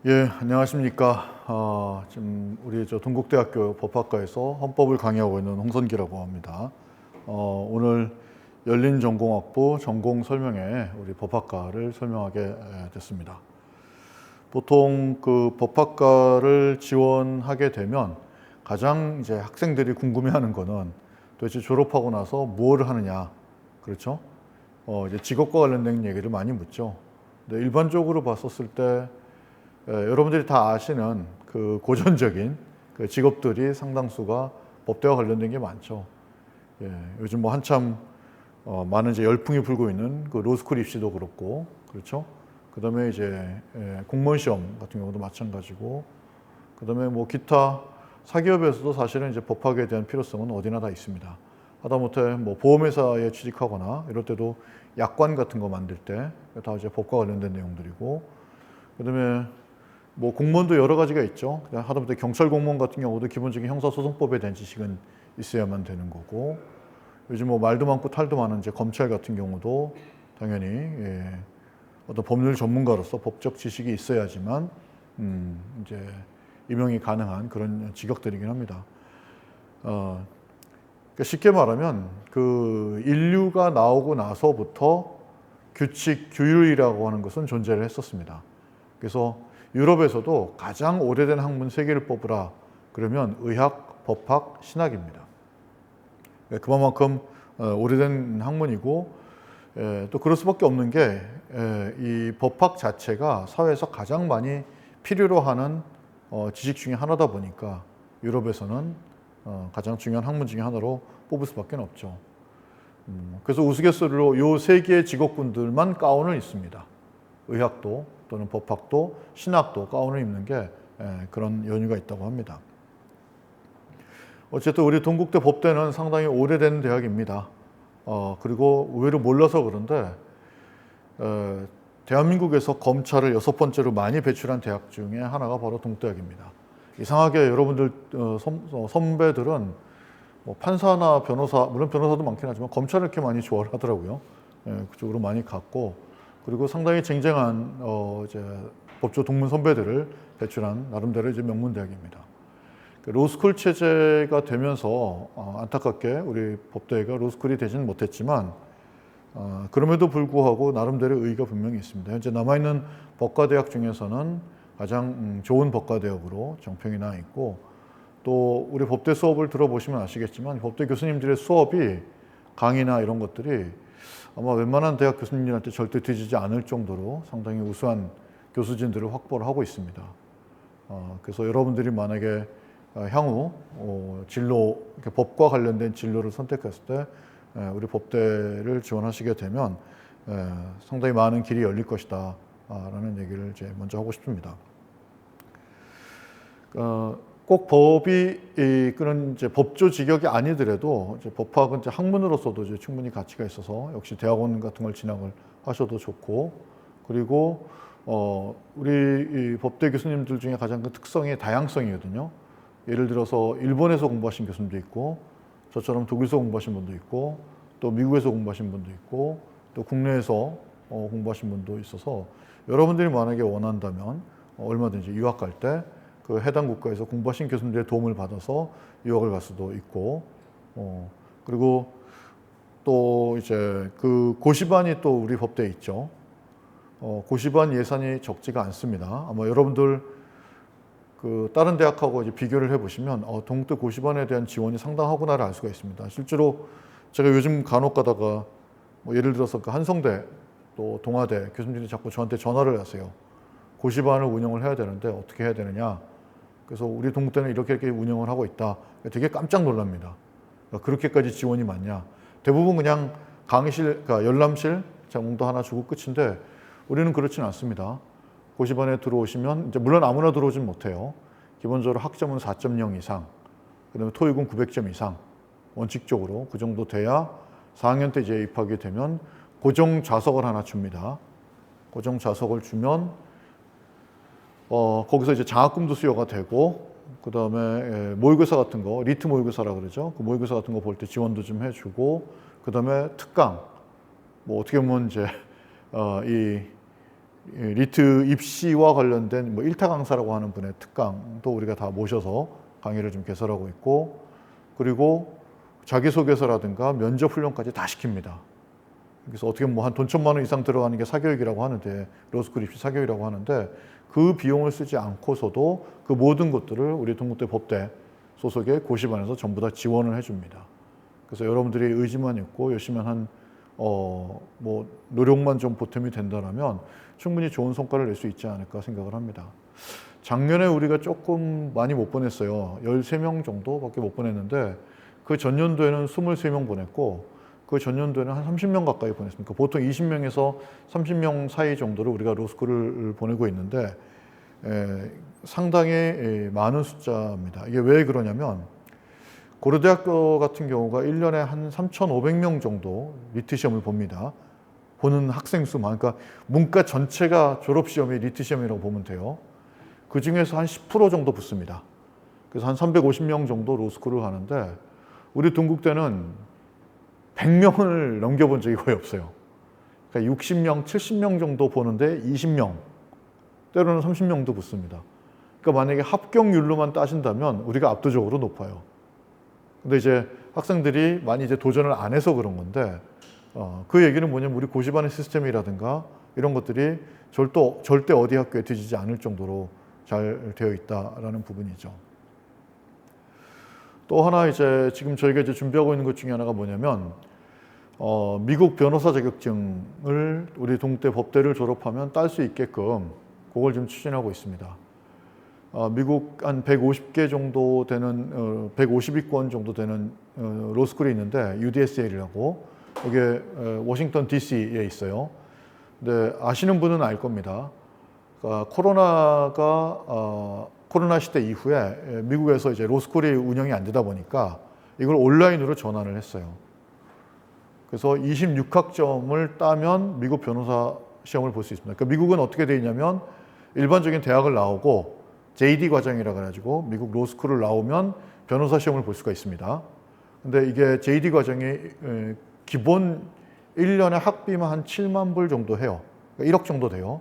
예, 안녕하십니까. 지금 우리 동국대학교 법학과에서 헌법을 강의하고 있는 홍선기라고 합니다. 오늘 열린전공학부 전공 설명회 우리 법학과를 설명하게 됐습니다. 보통 그 법학과를 지원하게 되면 가장 이제 학생들이 궁금해하는 거는 도대체 졸업하고 나서 뭘 하느냐, 그렇죠? 이제 직업과 관련된 얘기를 많이 묻죠. 근데 일반적으로 봤었을 때 여러분들이 다 아시는 그 고전적인 그 직업들이 상당수가 법대와 관련된 게 많죠. 예, 요즘 뭐 한참 많은 이제 열풍이 불고 있는 그 로스쿨 입시도 그렇고, 그렇죠. 그다음에 이제 공무원 시험 같은 경우도 마찬가지고, 그다음에 뭐 기타 사기업에서도 사실은 이제 법학에 대한 필요성은 어디나 다 있습니다. 하다못해 뭐 보험회사에 취직하거나 이럴 때도 약관 같은 거 만들 때 다 이제 법과 관련된 내용들이고, 그다음에 뭐 공무원도 여러 가지가 있죠. 하다못해 경찰 공무원 같은 경우도 기본적인 형사소송법에 대한 지식은 있어야만 되는 거고, 요즘 뭐 말도 많고 탈도 많은 이제 검찰 같은 경우도 당연히 어떤 법률 전문가로서 법적 지식이 있어야지만 이제 임용이 가능한 그런 직업들이긴 합니다. 그러니까 쉽게 말하면 그 인류가 나오고 나서부터 규칙, 규율이라고 하는 것은 존재를 했었습니다. 그래서 유럽에서도 가장 오래된 학문 세 개를 뽑으라 그러면 의학, 법학, 신학입니다. 그만큼 오래된 학문이고, 또 그럴 수밖에 없는 게 이 법학 자체가 사회에서 가장 많이 필요로 하는 지식 중에 하나다 보니까 유럽에서는 가장 중요한 학문 중에 하나로 뽑을 수밖에 없죠. 그래서 우스갯소리로 이 세 개의 직업군들만 가운을 입습니다. 의학도 또는 법학도 신학도 가운을 입는 게 그런 연유가 있다고 합니다. 어쨌든 우리 동국대 법대는 상당히 오래된 대학입니다. 그리고 의외로 몰라서 그런데 대한민국에서 검찰을 6번째로 많이 배출한 대학 중에 하나가 바로 동국대학입니다. 이상하게 여러분들 선배들은 뭐 판사나 변호사, 물론 변호사도 많긴 하지만 검찰을 이렇게 많이 좋아를 하더라고요. 그쪽으로 많이 갔고, 그리고 상당히 쟁쟁한 이제 법조 동문 선배들을 배출한 나름대로 이제 명문대학입니다. 로스쿨 체제가 되면서 안타깝게 우리 법대가 로스쿨이 되지는 못했지만, 그럼에도 불구하고 나름대로 의의가 분명히 있습니다. 현재 남아있는 법과대학 중에서는 가장 좋은 법과대학으로 정평이 나 있고, 또 우리 법대 수업을 들어보시면 아시겠지만 법대 교수님들의 수업이 강의나 이런 것들이 아마 웬만한 대학 교수님들한테 절대 뒤지지 않을 정도로 상당히 우수한 교수진들을 확보를 하고 있습니다. 그래서 여러분들이 만약에 향후 진로, 법과 관련된 진로를 선택했을 때 우리 법대를 지원하시게 되면 상당히 많은 길이 열릴 것이다 라는 얘기를 이제 먼저 하고 싶습니다. 꼭 법이 그런 이제 법조 직역이 아니더라도 이제 법학은 이제 학문으로서도 이제 충분히 가치가 있어서 역시 대학원 같은 걸 진학을 하셔도 좋고, 그리고 우리 이 법대 교수님들 중에 가장 큰 특성이 다양성이거든요. 예를 들어서 일본에서 공부하신 교수님도 있고, 저처럼 독일에서 공부하신 분도 있고, 또 미국에서 공부하신 분도 있고, 또 국내에서 공부하신 분도 있어서 여러분들이 만약에 원한다면 얼마든지 유학 갈 때 그 해당 국가에서 공부하신 교수님들의 도움을 받아서 유학을 갈 수도 있고, 그리고 또 이제 그 고시반이 또 우리 법대에 있죠. 고시반 예산이 적지가 않습니다. 아마 여러분들 그 다른 대학하고 이제 비교를 해보시면 동국대 고시반에 대한 지원이 상당하구나를 알 수가 있습니다. 실제로 제가 요즘 간혹 가다가 뭐 예를 들어서 그 한성대 또 동아대 교수님들이 자꾸 저한테 전화를 하세요. 고시반을 운영을 해야 되는데 어떻게 해야 되느냐. 그래서 우리 동국대는 이렇게 운영을 하고 있다. 되게 깜짝 놀랍니다. 그렇게까지 지원이 많냐. 대부분 그냥 강의실, 그러니까 열람실 제공도 하나 주고 끝인데 우리는 그렇지는 않습니다. 고시반에 들어오시면 이제 물론 아무나 들어오진 못해요. 기본적으로 학점은 4.0 이상, 그다음에 토익은 900점 이상, 원칙적으로 그 정도 돼야 4학년 때 이제 입학이 되면 고정 좌석을 하나 줍니다. 고정 좌석을 주면 거기서 이제 장학금도 수여가 되고, 그 다음에 모의고사 같은 거, 리트 모의고사라고 그러죠. 그 모의고사 같은 거 볼 때 지원도 좀 해주고, 그 다음에 특강, 뭐 어떻게 보면 이제 리트 입시와 관련된 뭐 일타 강사라고 하는 분의 특강도 우리가 다 모셔서 강의를 좀 개설하고 있고, 그리고 자기소개서라든가 면접 훈련까지 다 시킵니다. 그래서 어떻게 뭐 한 돈 1,000만 원 이상 들어가는 게 사교육이라고 하는데, 로스쿨 입시 사교육이라고 하는데, 그 비용을 쓰지 않고서도 그 모든 것들을 우리 동국대 법대 소속의 고시반에서 전부 다 지원을 해줍니다. 그래서 여러분들이 의지만 있고 열심히 뭐 노력만 좀 보탬이 된다면 충분히 좋은 성과를 낼 수 있지 않을까 생각을 합니다. 작년에 우리가 조금 많이 못 보냈어요. 13명 정도밖에 못 보냈는데, 그 전년도에는 23명 보냈고, 그 전년도에는 한 30명 가까이 보냈습니다. 보통 20명에서 30명 사이 정도를 우리가 로스쿨을 보내고 있는데, 상당히 많은 숫자입니다. 이게 왜 그러냐면, 고려대학교 같은 경우가 1년에 한 3,500명 정도 리트 시험을 봅니다. 보는 학생 수만. 그러니까 문과 전체가 졸업시험이 리트 시험이라고 보면 돼요. 그 중에서 한 10% 정도 붙습니다. 그래서 한 350명 정도 로스쿨을 하는데, 우리 동국대는 100명을 넘겨본 적이 거의 없어요. 그러니까 60명, 70명 정도 보는데 20명, 때로는 30명도 붙습니다. 그러니까 만약에 합격률로만 따진다면 우리가 압도적으로 높아요. 근데 이제 학생들이 많이 이제 도전을 안 해서 그런 건데, 그 얘기는 뭐냐면 우리 고시반의 시스템이라든가 이런 것들이 절대 어디 학교에 뒤지지 않을 정도로 잘 되어 있다라는 부분이죠. 또 하나 이제 지금 저희가 이제 준비하고 있는 것 중에 하나가 뭐냐면, 미국 변호사 자격증을 우리 동국대 법대를 졸업하면 딸 수 있게끔 그걸 좀 추진하고 있습니다. 미국 한 150개 정도 되는 150위권 정도 되는 로스쿨이 있는데, UDSA라고, 이게 워싱턴 DC에 있어요. 근데 아시는 분은 알 겁니다. 그러니까 코로나 시대 이후에 미국에서 이제 로스쿨이 운영이 안 되다 보니까 이걸 온라인으로 전환을 했어요. 그래서 26학점을 따면 미국 변호사 시험을 볼 수 있습니다. 그러니까 미국은 어떻게 되어 있냐면, 일반적인 대학을 나오고 JD 과정이라 그래가지고 미국 로스쿨을 나오면 변호사 시험을 볼 수가 있습니다. 근데 이게 JD 과정이 기본 1년에 학비만 한 7만 불 정도 해요. 그러니까 1억 정도 돼요.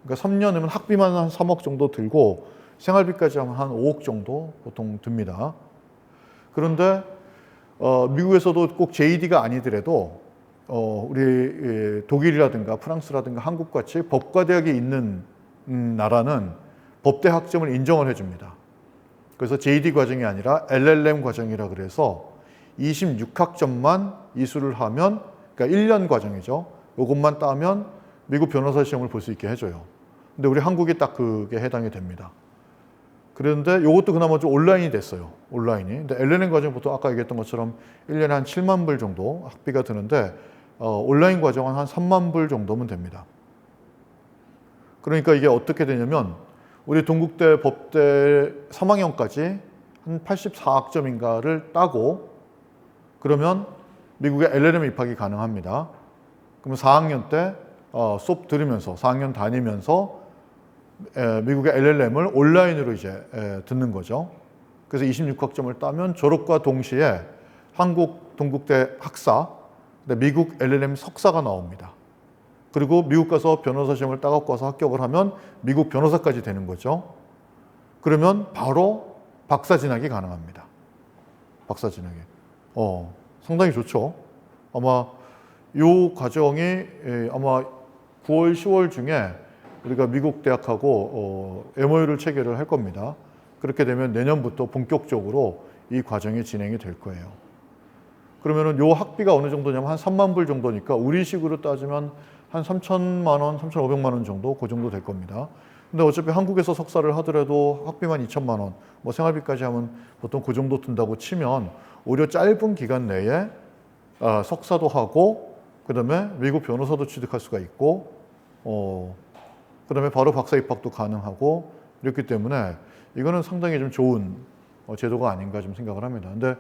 그러니까 3년이면 학비만 한 3억 정도 들고 생활비까지 하면 한 5억 정도 보통 듭니다. 그런데 미국에서도 꼭 JD가 아니더라도 우리 독일이라든가 프랑스라든가 한국같이 법과대학이 있는 나라는 법대 학점을 인정을 해줍니다. 그래서 JD 과정이 아니라 LLM 과정이라 그래서 26학점만 이수를 하면, 그러니까 1년 과정이죠. 이것만 따면 미국 변호사 시험을 볼 수 있게 해줘요. 근데 우리 한국이 딱 그게 해당이 됩니다. 그런데 이것도 그나마 좀 온라인이 됐어요. 온라인이. 근데 LLM 과정 보통 아까 얘기했던 것처럼 1년에 한 7만 불 정도 학비가 드는데, 온라인 과정은 한 3만 불 정도면 됩니다. 그러니까 이게 어떻게 되냐면, 우리 동국대 법대 3학년까지 한 84학점인가를 따고, 그러면 미국의 LLM 입학이 가능합니다. 그러면 4학년 때 수업 들으면서 4학년 다니면서 미국의 LLM을 온라인으로 이제 듣는 거죠. 그래서 26학점을 따면 졸업과 동시에 한국 동국대 학사, 미국 LLM 석사가 나옵니다. 그리고 미국 가서 변호사 시험을 따갖고 와서 합격을 하면 미국 변호사까지 되는 거죠. 그러면 바로 박사 진학이 가능합니다. 박사 진학이. 상당히 좋죠. 아마 이 과정이 아마 9월, 10월 중에 우리가 미국 대학하고 MOU를 체결을 할 겁니다. 그렇게 되면 내년부터 본격적으로 이 과정이 진행이 될 거예요. 그러면은 요 학비가 어느 정도냐면 한 3만 불 정도니까 우리식으로 따지면 한 3천만 원, 3,500만 원 정도, 그 정도 될 겁니다. 근데 어차피 한국에서 석사를 하더라도 학비만 2천만 원, 뭐 생활비까지 하면 보통 그 정도 든다고 치면 오히려 짧은 기간 내에 석사도 하고, 그 다음에 미국 변호사도 취득할 수가 있고, 그 다음에 바로 박사 입학도 가능하고, 이렇기 때문에 이거는 상당히 좀 좋은 제도가 아닌가 좀 생각을 합니다. 근데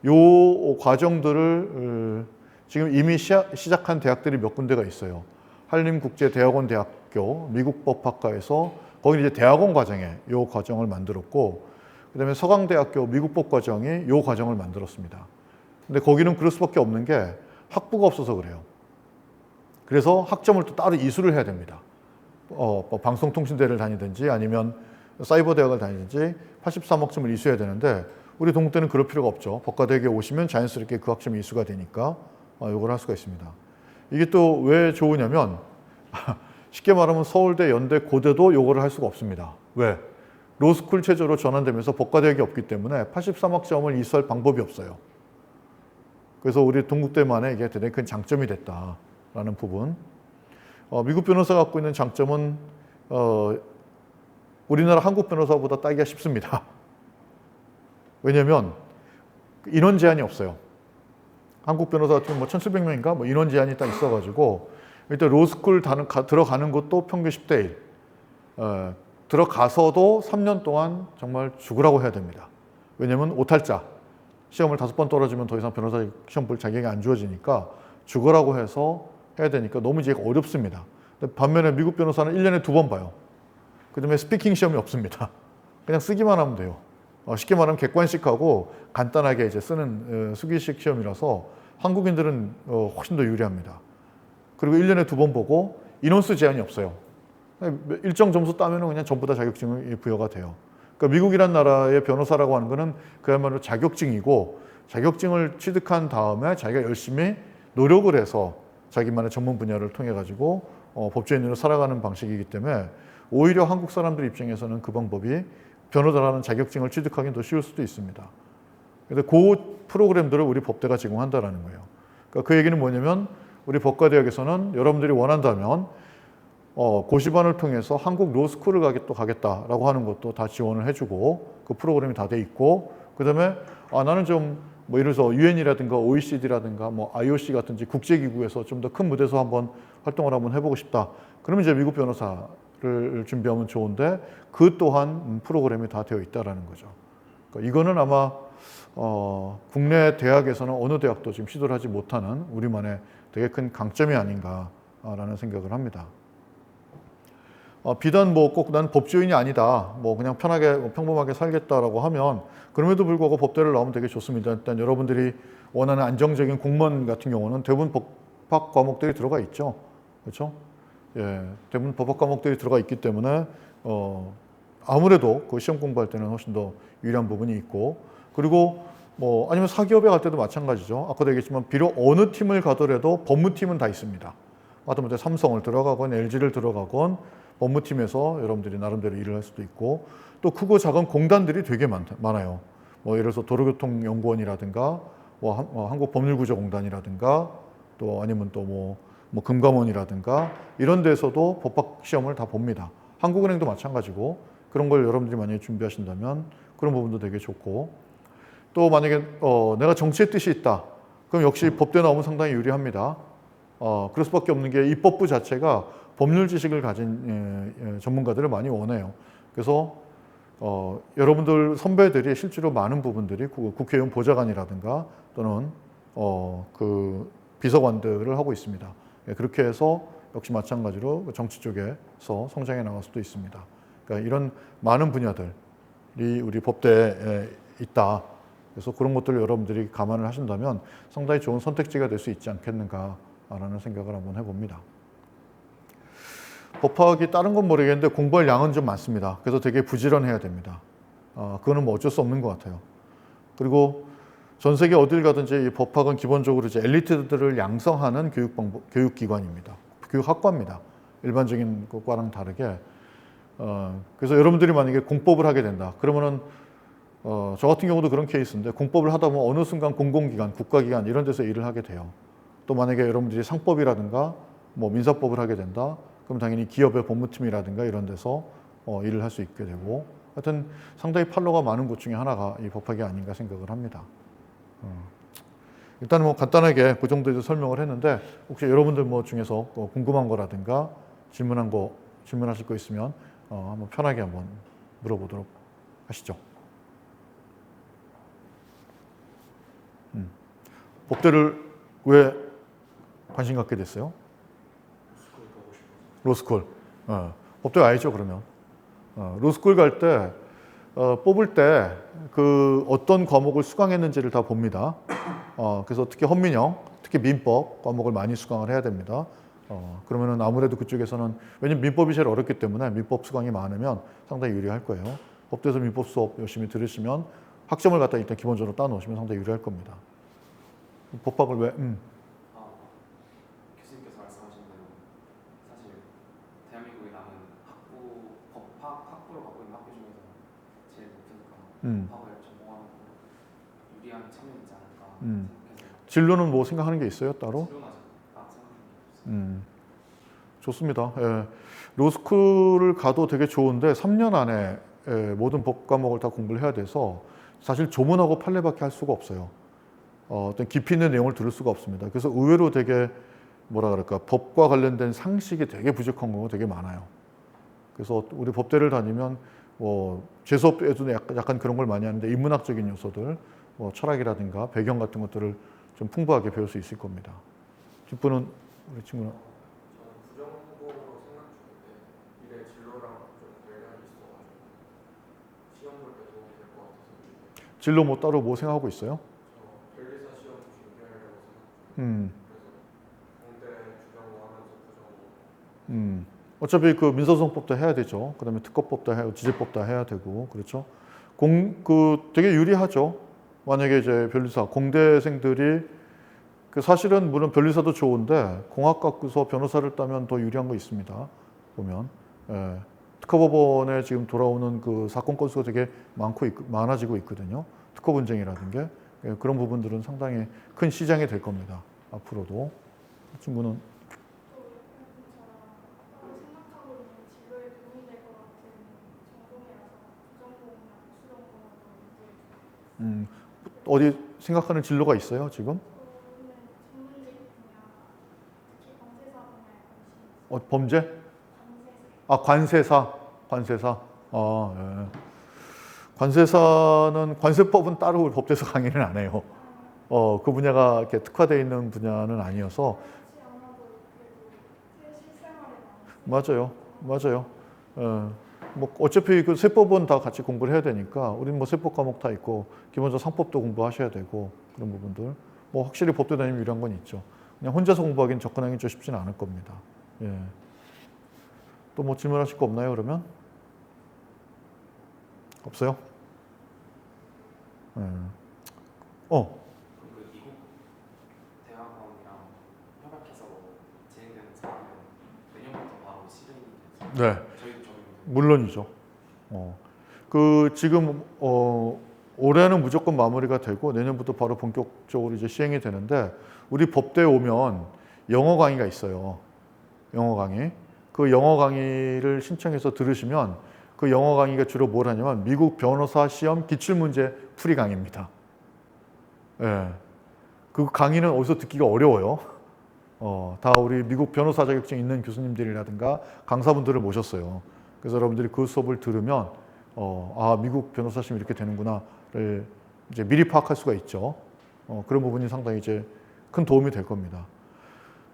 요 과정들을 지금 이미 시작한 대학들이 몇 군데가 있어요. 한림국제대학원대학교 미국법학과에서 거기는 이제 대학원 과정에 요 과정을 만들었고, 그 다음에 서강대학교 미국법 과정이 요 과정을 만들었습니다. 근데 거기는 그럴 수밖에 없는 게 학부가 없어서 그래요. 그래서 학점을 또 따로 이수를 해야 됩니다. 뭐 방송통신대를 다니든지 아니면 사이버 대학을 다니든지 83학점을 이수해야 되는데 우리 동국대는 그럴 필요가 없죠. 법과대학에 오시면 자연스럽게 그 학점이 이수가 되니까 이걸 할 수가 있습니다. 이게 또 왜 좋으냐면 쉽게 말하면 서울대, 연대, 고대도 요거를 할 수가 없습니다. 왜? 로스쿨 체제로 전환되면서 법과대학이 없기 때문에 83학점을 이수할 방법이 없어요. 그래서 우리 동국대만의 이게 대단히 큰 장점이 됐다라는 부분. 미국 변호사가 갖고 있는 장점은 우리나라 한국 변호사보다 따기가 쉽습니다. 왜냐하면 인원 제한이 없어요. 한국 변호사 같은 뭐 1,700명인가 뭐 인원 제한이 딱 있어가지고 일단 로스쿨 들어가는 것도 평균 10대 1. 들어가서도 3년 동안 정말 죽으라고 해야 됩니다. 왜냐하면 오탈자. 시험을 5번 떨어지면 더 이상 변호사 시험 볼 자격이 안 주어지니까 죽으라고 해서 해야 되니까 너무 이제 어렵습니다. 반면에 미국 변호사는 1년에 2번 봐요. 그 다음에 스피킹 시험이 없습니다. 그냥 쓰기만 하면 돼요. 쉽게 말하면 객관식하고 간단하게 이제 쓰는 수기식 시험이라서 한국인들은 훨씬 더 유리합니다. 그리고 1년에 2번 보고 인원수 제한이 없어요. 일정 점수 따면은 그냥 전부 다 자격증이 부여가 돼요. 그러니까 미국이란 나라의 변호사라고 하는 거는 그야말로 자격증이고 자격증을 취득한 다음에 자기가 열심히 노력을 해서 자기만의 전문 분야를 통해 가지고 법조인으로 살아가는 방식이기 때문에 오히려 한국 사람들 입장에서는 그 방법이 변호사라는 자격증을 취득하기는 더 쉬울 수도 있습니다. 그래서 그 프로그램들을 우리 법대가 제공한다라는 거예요. 그러니까 그 얘기는 뭐냐면 우리 법과대학에서는 여러분들이 원한다면 고시반을 통해서 한국 로스쿨을 가겠다라고 하는 것도 다 지원을 해주고 그 프로그램이 다 돼 있고 그다음에 나는 좀 뭐 예를 들어서 UN이라든가 OECD라든가 뭐 IOC 같은지 국제기구에서 좀 더 큰 무대에서 한번 활동을 한번 해보고 싶다. 그러면 이제 미국 변호사를 준비하면 좋은데 그 또한 프로그램이 다 되어 있다라는 거죠. 그러니까 이거는 아마 국내 대학에서는 어느 대학도 지금 시도를 하지 못하는 우리만의 되게 큰 강점이 아닌가라는 생각을 합니다. 비단 뭐 꼭 난 법조인이 아니다, 뭐 그냥 편하게 평범하게 살겠다라고 하면 그럼에도 불구하고 법대를 나오면 되게 좋습니다. 일단 여러분들이 원하는 안정적인 공무원 같은 경우는 대부분 법학 과목들이 들어가 있죠, 그렇죠? 예, 대부분 법학 과목들이 들어가 있기 때문에 아무래도 그 시험 공부할 때는 훨씬 더 유리한 부분이 있고 그리고 뭐 아니면 사기업에 갈 때도 마찬가지죠. 아까도 얘기했지만 비록 어느 팀을 가더라도 법무팀은 다 있습니다. 하다못해 삼성을 들어가건 LG를 들어가건 법무팀에서 여러분들이 나름대로 일을 할 수도 있고 또 크고 작은 공단들이 되게 많아요. 뭐 예를 들어서 도로교통연구원이라든가 뭐 한국법률구조공단이라든가 또 아니면 또 뭐 금감원이라든가 이런 데서도 법학 시험을 다 봅니다. 한국은행도 마찬가지고 그런 걸 여러분들이 만약에 준비하신다면 그런 부분도 되게 좋고 또 만약에 내가 정치의 뜻이 있다. 그럼 역시 법대 나오면 상당히 유리합니다. 그럴 수밖에 없는 게 입법부 자체가 법률 지식을 가진 전문가들을 많이 원해요. 그래서 여러분들 선배들이 실제로 많은 부분들이 국회의원 보좌관이라든가 또는 그 비서관들을 하고 있습니다. 그렇게 해서 역시 마찬가지로 정치 쪽에서 성장해 나갈 수도 있습니다. 그러니까 이런 많은 분야들이 우리 법대에 있다. 그래서 그런 것들을 여러분들이 감안을 하신다면 상당히 좋은 선택지가 될 수 있지 않겠는가라는 생각을 한번 해봅니다. 법학이 다른 건 모르겠는데 공부할 양은 좀 많습니다. 그래서 되게 부지런해야 됩니다. 그거는 뭐 어쩔 수 없는 것 같아요. 그리고 전 세계 어딜 가든지 이 법학은 기본적으로 이제 엘리트들을 양성하는 교육기관입니다. 교육학과입니다. 일반적인 과랑 다르게. 그래서 여러분들이 만약에 공법을 하게 된다. 그러면은 저 같은 경우도 그런 케이스인데 공법을 하다 보면 어느 순간 공공기관, 국가기관 이런 데서 일을 하게 돼요. 또 만약에 여러분들이 상법이라든가 뭐 민사법을 하게 된다. 그럼 당연히 기업의 법무팀이라든가 이런 데서 일을 할 수 있게 되고 하여튼 상당히 판로가 많은 곳 중에 하나가 이 법학이 아닌가 생각을 합니다. 일단 뭐 간단하게 그 정도에서 설명을 했는데 혹시 여러분들 뭐 중에서 궁금한 거라든가 질문하실 거 있으면 한번 편하게 한번 물어보도록 하시죠. 법대를 왜 관심 갖게 됐어요? 로스쿨. 법대 와야죠, 그러면. 로스쿨 갈 때, 뽑을 때, 어떤 과목을 수강했는지를 다 봅니다. 그래서 특히 헌민형, 특히 민법 과목을 많이 수강을 해야 됩니다. 그러면은 아무래도 그쪽에서는 왜냐면 민법이 제일 어렵기 때문에 민법 수강이 많으면 상당히 유리할 거예요. 법대에서 민법 수업 열심히 들으시면 학점을 갖다 일단 기본적으로 따놓으시면 상당히 유리할 겁니다. 법학을 왜? 교수님께서 말씀하신 대로 사실 대한민국에 남은 학부를 갖고 있는 학교 중에서 제일 높으니까 법학을 전공하는 거 유리한 측면이 있지 않을까 생각해서. 진로는 뭐 생각하는 게 있어요 따로? 진로는 아직 생각하는 게 없어요. 좋습니다. 예. 로스쿨을 가도 되게 좋은데 3년 안에 모든 법 과목을 다 공부를 해야 돼서 사실 조문하고 판례밖에 할 수가 없어요. 어떤 깊이 있는 내용을 들을 수가 없습니다. 그래서 의외로 되게 뭐라 그럴까 법과 관련된 상식이 되게 부족한 경우가 되게 많아요. 그래서 우리 법대를 다니면 뭐 재수업에도 약간 그런 걸 많이 하는데 인문학적인 요소들, 뭐 철학이라든가 배경 같은 것들을 좀 풍부하게 배울 수 있을 겁니다. 뒷분은 우리 친구는 저는 부정보로 생각 중인데 미래 진로랑 좀 관련이 있어가지고 시험 볼 때 도움이 될 것 같아서. 진로 뭐 따로 뭐 생각하고 있어요? 저 변리사 시험 준비하려고 생각 중이에요. 그래서 공대 주정고 하면서 부정고. 어차피 그 민사소송법도 해야 되죠. 그다음에 특허법도 해야, 지재법도 해야 되고, 그렇죠. 되게 유리하죠. 만약에 이제 변리사, 공대생들이 사실은 물론 변리사도 좋은데 공학과서 변호사를 따면 더 유리한 거 있습니다. 보면 특허법원에 지금 돌아오는 그 사건 건수가 되게 많아지고 있거든요. 특허 분쟁이라든 게 그런 부분들은 상당히 큰 시장이 될 겁니다. 앞으로도 친구는 어디 생각하는 진로가 있어요 지금? 범죄? 관세사. 예. 관세사는 관세법은 따로 우리 법대에서 강의는 안 해요. 그 분야가 이렇게 특화되어 있는 분야는 아니어서. 맞아요. 뭐 어차피 그 세법은 다 같이 공부를 해야 되니까 우리는 뭐 세법 과목 다 있고 기본적으로 상법도 공부하셔야 되고 그런 부분들 뭐 확실히 법대 다니면 유리한 건 있죠. 그냥 혼자서 공부하기는 접근하기 좀 쉽지는 않을 겁니다. 예. 또 뭐 질문하실 거 없나요 그러면? 없어요? 예. 그럼 그 미국 대학원이랑 협약해서 진행되는 사람은 내년부터 바로 실행이 되죠? 네. 물론이죠. 지금 올해는 무조건 마무리가 되고 내년부터 바로 본격적으로 이제 시행이 되는데 우리 법대에 오면 영어 강의가 있어요. 영어 강의. 그 영어 강의를 신청해서 들으시면 그 영어 강의가 주로 뭘 하냐면 미국 변호사 시험 기출문제 풀이 강의입니다. 예. 그 강의는 어디서 듣기가 어려워요. 다 우리 미국 변호사 자격증 있는 교수님들이라든가 강사분들을 모셨어요. 그래서 여러분들이 그 수업을 들으면 미국 변호사 시험이 이렇게 되는구나를 이제 미리 파악할 수가 있죠. 그런 부분이 상당히 이제 큰 도움이 될 겁니다.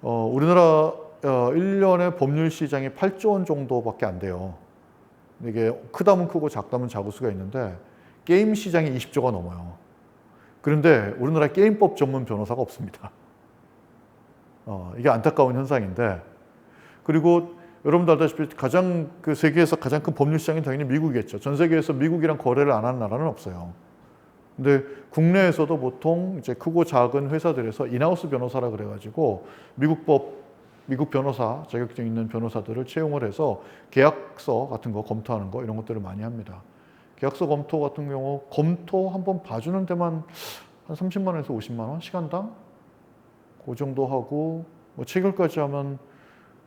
우리나라 1년에 법률 시장이 8조 원 정도밖에 안 돼요. 이게 크다면 크고 작다면 작을 수가 있는데 게임 시장이 20조가 넘어요. 그런데 우리나라 게임법 전문 변호사가 없습니다. 이게 안타까운 현상인데 그리고 여러분도 알다시피 세계에서 가장 큰 법률 시장이 당연히 미국이겠죠. 전 세계에서 미국이랑 거래를 안 하는 나라는 없어요. 근데 국내에서도 보통 이제 크고 작은 회사들에서 인하우스 변호사라 그래가지고 미국 변호사 자격증 있는 변호사들을 채용을 해서 계약서 같은 거 검토하는 거 이런 것들을 많이 합니다. 계약서 검토 같은 경우 검토 한번 봐주는 데만 한 30만 원에서 50만 원 시간당 그 정도 하고 뭐 체결까지 하면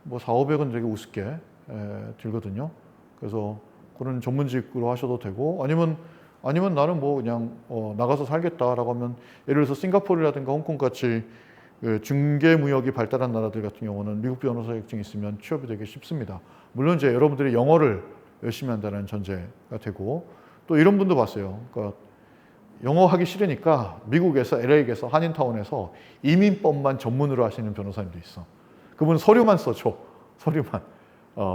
뭐 4,500원 되게 우습게 들거든요. 그래서 그런 전문직으로 하셔도 되고 아니면 나는 뭐 그냥 나가서 살겠다라고 하면 예를 들어서 싱가포르라든가 홍콩 같이 중개 무역이 발달한 나라들 같은 경우는 미국 변호사 자격증이 있으면 취업이 되게 쉽습니다. 물론 이제 여러분들이 영어를 열심히 한다는 전제가 되고 또 이런 분도 봤어요. 그러니까 영어 하기 싫으니까 미국에서 LA에서 한인타운에서 이민법만 전문으로 하시는 변호사님도 있어. 그분 서류만 써줘. 서류만.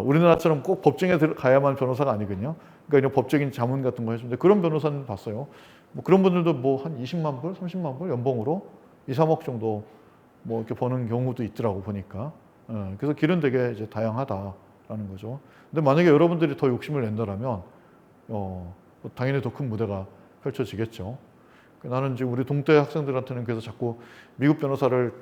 우리나라처럼 꼭 법정에 가야만 변호사가 아니거든요. 그러니까 이런 법적인 자문 같은 거 해주는데 그런 변호사님 봤어요. 뭐 그런 분들도 뭐 한 20만 불, 30만 불 연봉으로 2, 3억 정도 뭐 이렇게 버는 경우도 있더라고 보니까. 그래서 길은 되게 이제 다양하다라는 거죠. 근데 만약에 여러분들이 더 욕심을 낸다라면 당연히 더 큰 무대가 펼쳐지겠죠. 나는 지금 우리 동대 학생들한테는 그래서 자꾸 미국 변호사를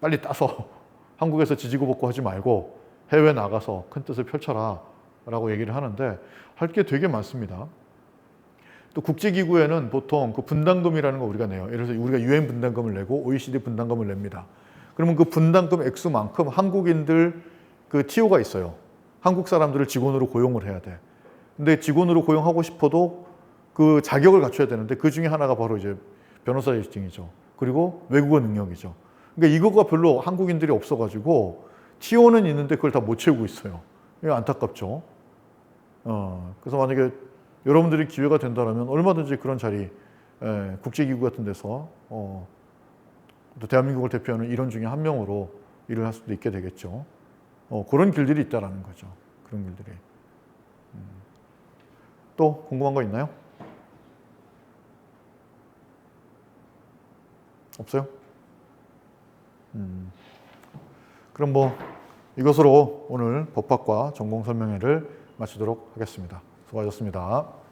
빨리 따서 한국에서 지지고 볶고 하지 말고 해외 나가서 큰 뜻을 펼쳐라 라고 얘기를 하는데 할 게 되게 많습니다. 또 국제기구에는 보통 그 분담금이라는 거 우리가 내요. 예를 들어서 우리가 UN 분담금을 내고 OECD 분담금을 냅니다. 그러면 그 분담금 액수만큼 한국인들 그 TO가 있어요. 한국 사람들을 직원으로 고용을 해야 돼. 근데 직원으로 고용하고 싶어도 그 자격을 갖춰야 되는데 그 중에 하나가 바로 이제 변호사 자격증이죠. 그리고 외국어 능력이죠. 그러니까 이거가 별로 한국인들이 없어가지고 TO는 있는데 그걸 다 못 채우고 있어요. 이거 안타깝죠. 그래서 만약에 여러분들이 기회가 된다면 얼마든지 그런 자리, 국제기구 같은 데서 또 대한민국을 대표하는 일원 중에 한 명으로 일을 할 수도 있게 되겠죠. 그런 길들이 있다라는 거죠. 그런 길들이. 또 궁금한 거 있나요? 없어요? 그럼 뭐 이것으로 오늘 법학과 전공 설명회를 마치도록 하겠습니다. 수고하셨습니다.